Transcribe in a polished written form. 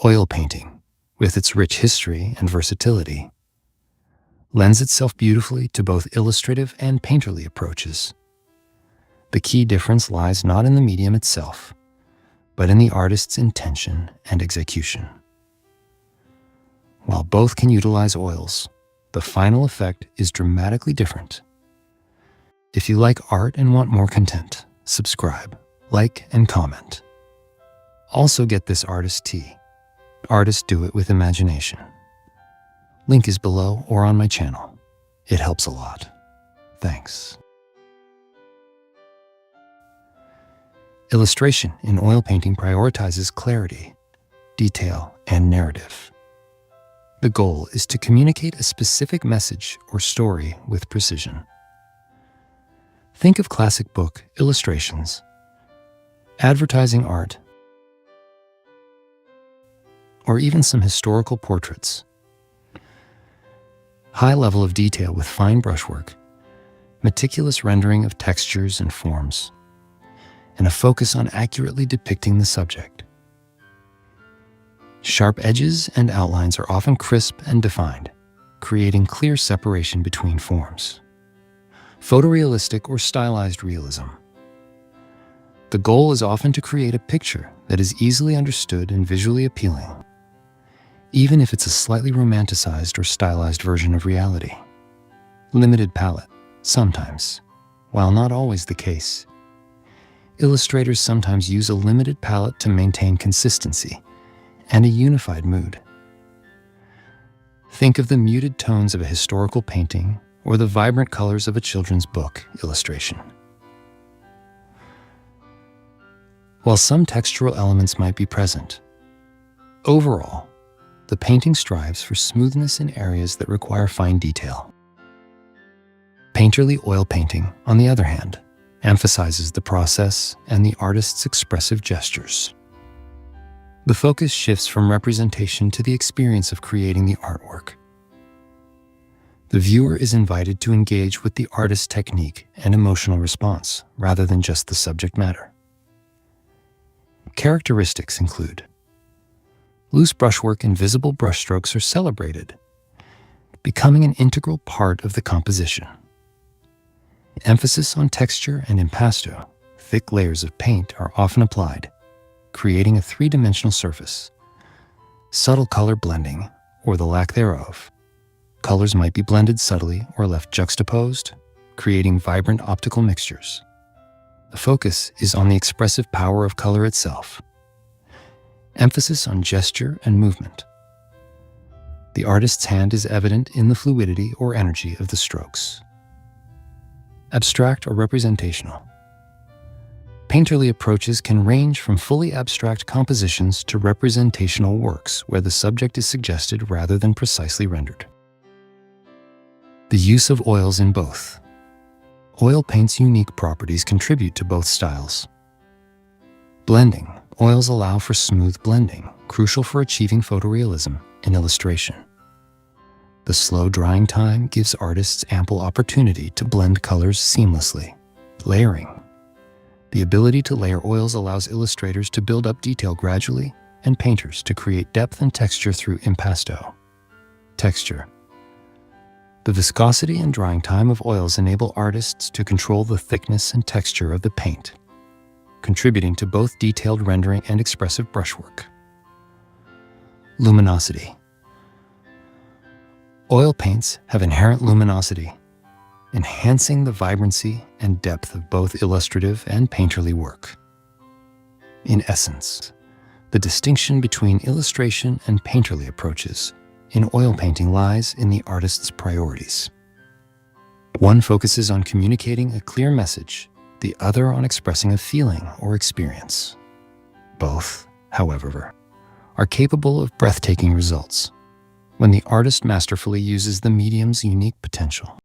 Oil painting, with its rich history and versatility, lends itself beautifully to both illustrative and painterly approaches. The key difference lies not in the medium itself, but in the artist's intention and execution. While both can utilize oils, the final effect is dramatically different. If you like art and want more content, subscribe, like, and comment. Also get this artist tee. Artists do it with imagination. Link is below or on my channel. It helps a lot. Thanks. Illustration in oil painting prioritizes clarity, detail, and narrative. The goal is to communicate a specific message or story with precision. Think of classic book illustrations, advertising art, or even some historical portraits. High level of detail with fine brushwork, meticulous rendering of textures and forms, and a focus on accurately depicting the subject. Sharp edges and outlines are often crisp and defined, creating clear separation between forms. Photorealistic or stylized realism. The goal is often to create a picture that is easily understood and visually appealing, even if it's a slightly romanticized or stylized version of reality. Limited palette, sometimes, while not always the case. Illustrators sometimes use a limited palette to maintain consistency and a unified mood. Think of the muted tones of a historical painting or the vibrant colors of a children's book illustration. While some textural elements might be present, overall, the painting strives for smoothness in areas that require fine detail. Painterly oil painting, on the other hand, emphasizes the process and the artist's expressive gestures. The focus shifts from representation to the experience of creating the artwork. The viewer is invited to engage with the artist's technique and emotional response rather than just the subject matter. Characteristics include loose brushwork and visible brushstrokes are celebrated, becoming an integral part of the composition. Emphasis on texture and impasto, thick layers of paint are often applied, creating a three-dimensional surface. Subtle color blending, or the lack thereof. Colors might be blended subtly or left juxtaposed, creating vibrant optical mixtures. The focus is on the expressive power of color itself. Emphasis on gesture and movement. The artist's hand is evident in the fluidity or energy of the strokes. Abstract or representational. Painterly approaches can range from fully abstract compositions to representational works where the subject is suggested rather than precisely rendered. The use of oils in both. Oil paint's unique properties contribute to both styles. Blending. Oils allow for smooth blending, crucial for achieving photorealism in illustration. The slow drying time gives artists ample opportunity to blend colors seamlessly. Layering. The ability to layer oils allows illustrators to build up detail gradually and painters to create depth and texture through impasto. Texture. The viscosity and drying time of oils enable artists to control the thickness and texture of the paint, contributing to both detailed rendering and expressive brushwork. Luminosity. Oil paints have inherent luminosity, enhancing the vibrancy and depth of both illustrative and painterly work. In essence, the distinction between illustration and painterly approaches in oil painting lies in the artist's priorities. One focuses on communicating a clear message, the other on expressing a feeling or experience. Both, however, are capable of breathtaking results when the artist masterfully uses the medium's unique potential.